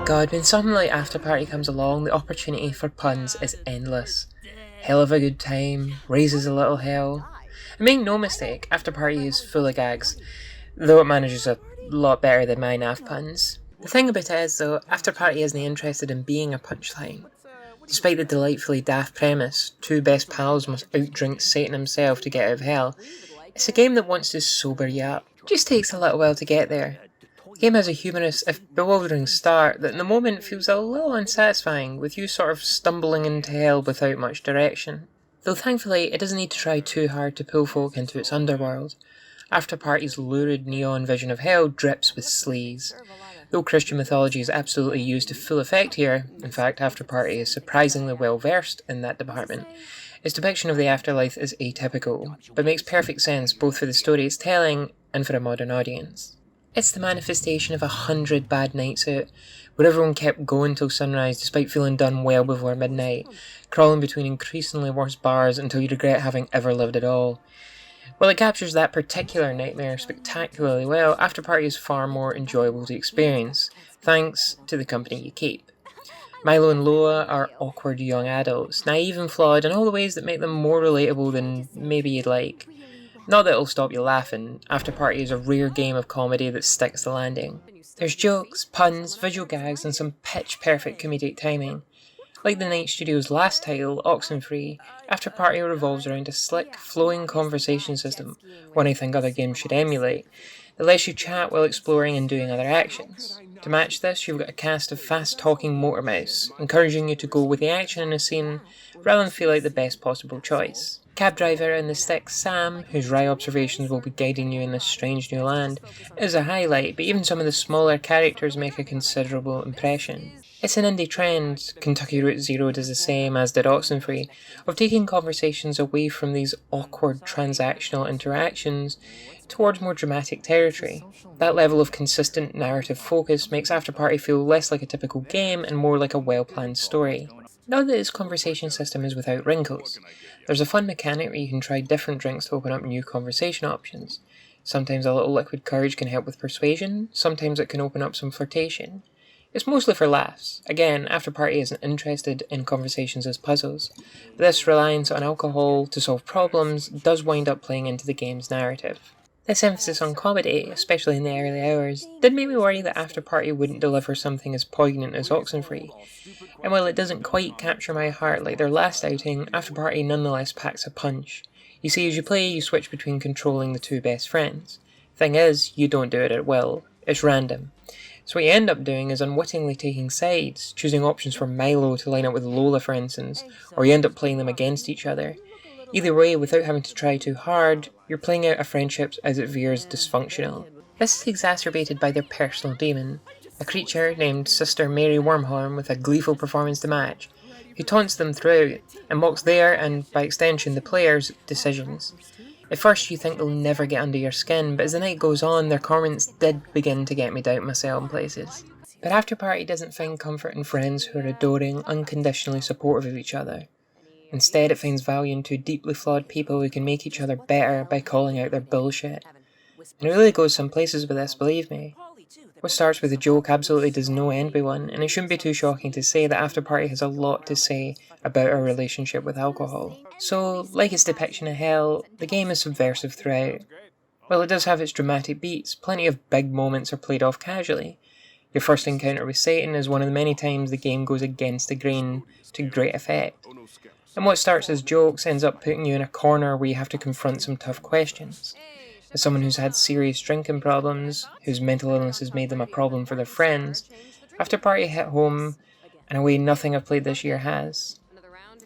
God, when something like Afterparty comes along, the opportunity for puns is endless. Hell of a good time, raises a little hell. And make no mistake, Afterparty is full of gags, though it manages a lot better than my NAF puns. The thing about it is, though, Afterparty isn't interested in being a punchline. Despite the delightfully daft premise, two best pals must outdrink Satan himself to get out of hell, it's a game that wants to sober you up. It just takes a little while to get there. The game has a humorous, if bewildering start that in the moment feels a little unsatisfying, with you sort of stumbling into hell without much direction. Though thankfully, it doesn't need to try too hard to pull folk into its underworld. Afterparty's lurid neon vision of hell drips with sleaze. Though Christian mythology is absolutely used to full effect here, in fact Afterparty is surprisingly well versed in that department, its depiction of the afterlife is atypical, but makes perfect sense both for the story it's telling and for a modern audience. It's the manifestation of 100 bad nights out, where everyone kept going till sunrise despite feeling done well before midnight, crawling between increasingly worse bars until you regret having ever lived at all. While it captures that particular nightmare spectacularly well, Afterparty is far more enjoyable to experience, thanks to the company you keep. Milo and Lola are awkward young adults, naive and flawed in all the ways that make them more relatable than maybe you'd like. Not that it'll stop you laughing, Afterparty is a rare game of comedy that sticks the landing. There's jokes, puns, visual gags, and some pitch-perfect comedic timing. Like the Night Studio's last title, Oxenfree, Afterparty revolves around a slick, flowing conversation system, one I think other games should emulate, that lets you chat while exploring and doing other actions. To match this, you've got a cast of fast-talking motor mouse, encouraging you to go with the action in a scene rather than feel like the best possible choice. Cab driver in the stick Sam, whose wry observations will be guiding you in this strange new land, is a highlight, but even some of the smaller characters make a considerable impression. It's an indie trend, Kentucky Route Zero does the same, as did Oxenfree, of taking conversations away from these awkward transactional interactions towards more dramatic territory. That level of consistent narrative focus makes Afterparty feel less like a typical game and more like a well-planned story. Not that its conversation system is without wrinkles. There's a fun mechanic where you can try different drinks to open up new conversation options. Sometimes a little liquid courage can help with persuasion, sometimes it can open up some flirtation. It's mostly for laughs. Again, Afterparty isn't interested in conversations as puzzles, but this reliance on alcohol to solve problems does wind up playing into the game's narrative. This emphasis on comedy, especially in the early hours, did make me worry that Afterparty wouldn't deliver something as poignant as Oxenfree. And while it doesn't quite capture my heart like their last outing, Afterparty nonetheless packs a punch. You see, as you play, you switch between controlling the two best friends. Thing is, you don't do it at will. It's random. So what you end up doing is unwittingly taking sides, choosing options for Milo to line up with Lola for instance, or you end up playing them against each other. Either way, without having to try too hard, you're playing out a friendship as it veers dysfunctional. This is exacerbated by their personal demon, a creature named Sister Mary Wormhorn with a gleeful performance to match, who taunts them throughout and mocks their, and by extension the players', decisions. At first you think they'll never get under your skin, but as the night goes on, their comments did begin to get me doubt myself in places. But Afterparty doesn't find comfort in friends who are adoring, unconditionally supportive of each other. Instead, it finds value in two deeply flawed people who can make each other better by calling out their bullshit. And it really goes some places with this, believe me. What starts with a joke absolutely does no end with one, and it shouldn't be too shocking to say that Afterparty has a lot to say about our relationship with alcohol. So, like its depiction of hell, the game is subversive throughout. While it does have its dramatic beats, plenty of big moments are played off casually. Your first encounter with Satan is one of the many times the game goes against the grain to great effect. And what starts as jokes ends up putting you in a corner where you have to confront some tough questions. As someone who's had serious drinking problems, whose mental illness has made them a problem for their friends, Afterparty hit home in a way nothing I've played this year has.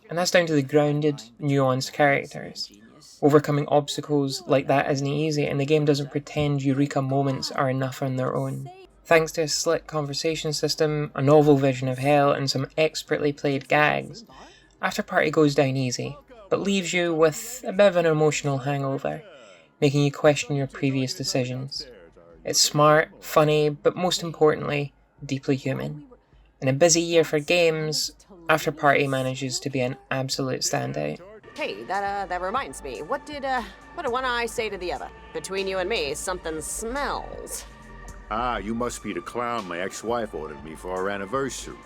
And that's down to the grounded, nuanced characters. Overcoming obstacles like that isn't easy, and the game doesn't pretend eureka moments are enough on their own. Thanks to a slick conversation system, a novel vision of hell, and some expertly played gags, Afterparty goes down easy, but leaves you with a bit of an emotional hangover, making you question your previous decisions. It's smart, funny, but most importantly, deeply human. In a busy year for games, Afterparty manages to be an absolute standout. Hey, that reminds me. What did one eye say to the other? Between you and me, something smells. Ah, you must be the clown my ex-wife ordered me for our anniversary.